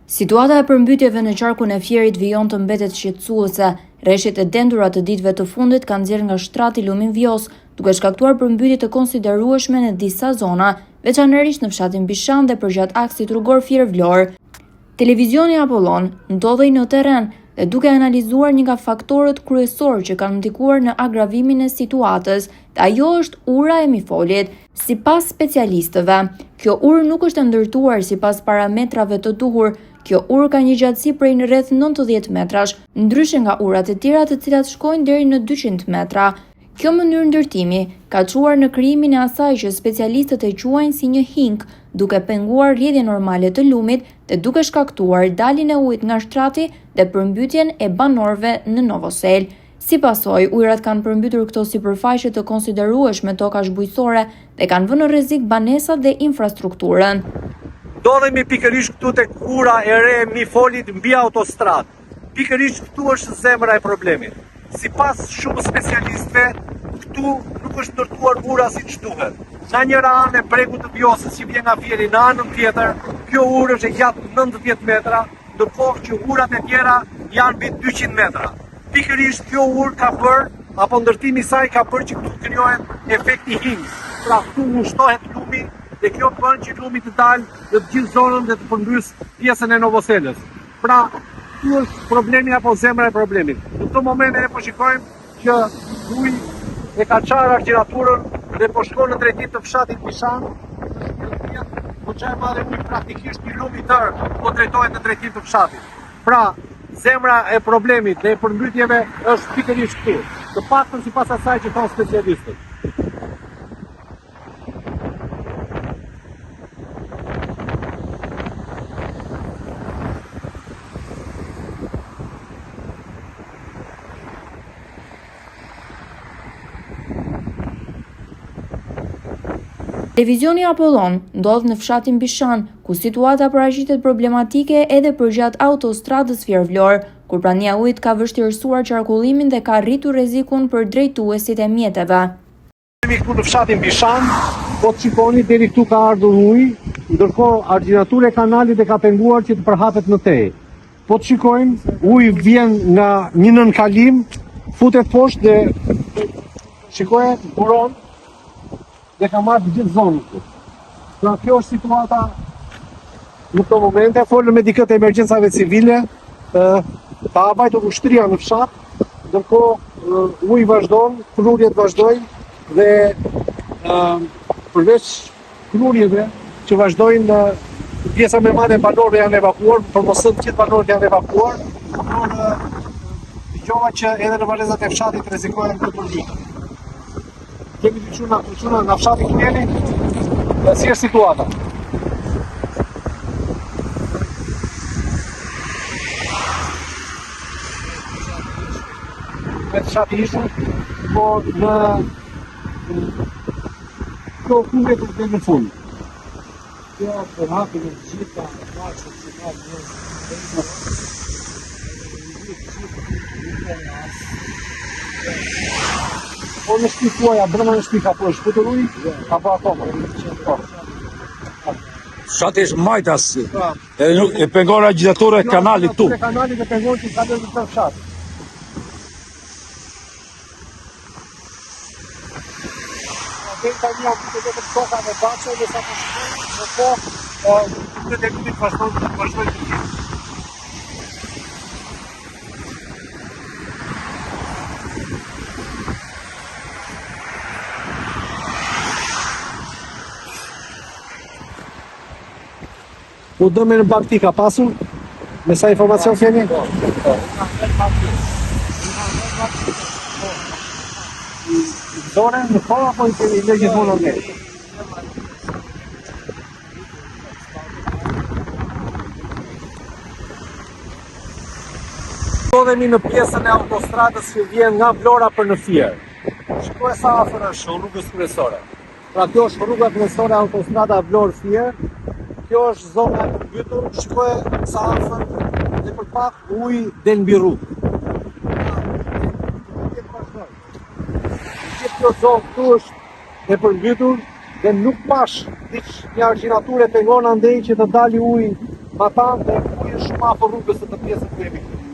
Situata e përmbytjeve në qarkun e Fierit vijon të mbetet shqetësuese. Rreshtet e dendura të ditëve të fundit kanë nxjerrë nga shtrati lumin Vjos, duke shkaktuar përmbytje të konsiderueshme në disa zona, veçanërisht në fshatin Bishan dhe përgjatë aksit rrugor Fier-Vlorë. Televizioni Apollon ndodhej në terren dhe duke analizuar një nga faktorët kryesor që kanë ndikuar në agravimin e situatës, dhe ajo është ura e mifolit. Sipas specialistëve, kjo urë nuk është ndërtuar sipas parametrave të duhur. Kjo urë ka një gjatësi prej në rreth 90 metrash, ndryshe nga urat e tjera të cilat shkojnë deri në 200 metra. Kjo mënyrë ndërtimi ka çuar në krijimin e asaj që specialistët e quajnë si një hink, duke penguar rrjedhjen normale të lumit dhe duke shkaktuar daljen e ujit nga shtrati dhe përmbytjen e banorëve në Novosel. Si pasojë, ujërat kanë përmbytur këto sipërfaqe të konsiderueshme tokash bujqësore dhe kanë vënë në rrezik banesat dhe infrastrukturën. Ndodhemi pikërisht këtu tek ura e re e mifolit mbi autostradë. Pikërisht këtu është zemra e problemit. Sipas shumë specialistëve, këtu nuk është ndërtuar ura siç duhet. Nga njëra anë e bregut të Vjosës që vjen nga Fieri, në anën tjetër, kjo urë është e gjatë 90 metra, ndërkohë që urat e tjera janë mbi 200 metra. Pikërisht kjo urë ka bërë, apo ndërtimi i saj ka bërë që këtu krijohet efekti hing. Pra këtu ngushtohet lumi dhe kjo bën që lumi të dalë në të gjithë zonën dhe të përmbys pjesën e Novoselës. Pra, kjo është problemi apo zemra e problemit. Në këtë moment ne po shikojmë që uji e ka çarë argjenaturën dhe po shkon në drejtim të fshatit Bishan. Po çaj madhe uji praktikisht një lumi tërë po drejtohet në drejtim të fshatit. Pra, zemra e problemit dhe e përmbytjeve është pikërisht këtu. Të paktën sipas asaj që thonë specialistët. Televizioni Apollon ndodh në fshatin Bishan, ku situata paraqitet problematike edhe përgjatë autostradës Fier-Vlorë, kur prania e ujit ka vështirësuar qarkullimin dhe ka rritur rrezikun për drejtuesit e mjeteve. Jemi këtu në fshatin Bishan, po të shikoni deri këtu ka ardhur ujë, ndërkohë argjenatura e kanalit e ka penguar që të përhapet në tej. Po të shikojmë, uji vjen nga një nënkalim, futet poshtë dhe shikojë buron dhe ka marrë të gjithë zonën këtu. Pra kjo është situata në këto momente, folën me dikët e emergjencave civile, ka mbajtur ushtria në fshat, ndërkohë uji vazhdon, krurjet vazhdojnë dhe përveç krurjeve që vazhdojnë, pjesa më e madhe e banorëve janë evakuuar, për mos thënë të gjithë banorët janë evakuuar, por dëgjova që edhe në valezat e fshatit rrezikohen të përmbytjen. Kemi të quna nga fshati Kneli, dhe si është situata. Me të fshati ishën, po në kjo kundre të të në fund. Kjo përhapi në gjitha faqët që ka Po në shpi tuaja, brëma në shpi ka po është shputur uj, ka po akoma. Fshati është majtas, e pengon agitaturë e kanalit tu. Kanalit e pengon që ka dhe të fshatit. Dhe ka një akute dhe të toka dhe bache, dhe sa po shkojnë, në këtë e lumit vazhdojnë të gjithë. U dëme në bakti ka pasur? Me sa informacion keni? Dore në po apo i keni në gjithmonë në nejë? Ndodhemi në pjesën e autostradës që vjen nga Vlora për në Fier. Shikoj sa afër është rrugës kryesore. Pra kjo është rruga kryesore autostrada Vlorë-Fier. Kjo është zona e përmbytur, shikoj sa afër dhe për pak uji del mbi rrugë. Gjithë kjo zonë këtu është e përmbytur dhe nuk pash një argjenaturë e pengon andej që të dali uji ma tanë dhe uji shumë afër rrugës së të pjesën ku jemi këtu.